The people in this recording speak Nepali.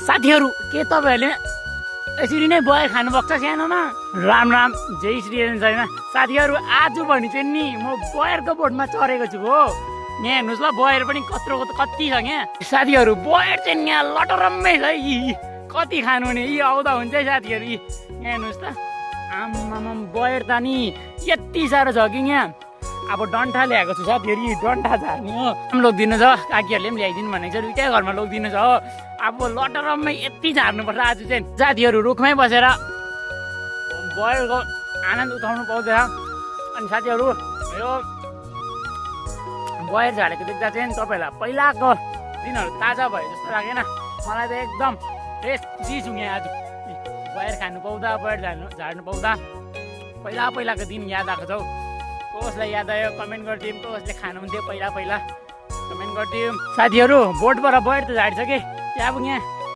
साथीहरू के तपाईँहरूले यसरी नै बयर खानुभएको छ सानोमा? राम राम, जय श्री जयमा। साथीहरू आज भने चाहिँ नि म बयरको बोटमा चढेको छु हो। यहाँ हेर्नुहोस् ल, बयर पनि कत्रोको कति छ यहाँ। साथीहरू बयर चाहिँ यहाँ लटरम्मै छ यी। कति खानु नि यी आउँदा हुन्छ है साथीहरू। यहाँ हेर्नुहोस् त, आमाम बयर त नि यति साह्रो छ कि यहाँ। अब डन्ठा ल्याएको छु साथीहरू, यी डन्ठा झार्ने हो। लोगिदिनु छ, काकीहरूले पनि ल्याइदिनु भनेको छ, दुइटै घरमा लोगिदिनु छ हो। अब लटरम्मै यति झार्नुपर्छ आज चाहिँ। साथीहरू रुखमै बसेर बयरको आनन्द उठाउनु पाउँदैन। अनि साथीहरू यो बयर झारेको देख्दा चाहिँ तपाईँहरूलाई पहिलाको दिनहरू ताजा भयो जस्तो लागेन? मलाई त एकदम फ्रेस खुसी छु यहाँ आज बयर खानु पाउँदा, बयर झार्नु पाउँदा। पहिलाको दिन याद आएको छ हौ। कसलाई याद आयो कमेन्ट गरिदिउँ, कसले खानुहुन्थ्यो पहिला कमेन्ट गरिदिउँ। साथीहरू बोटबाट बयर त झारिसकेँ, अब यहाँ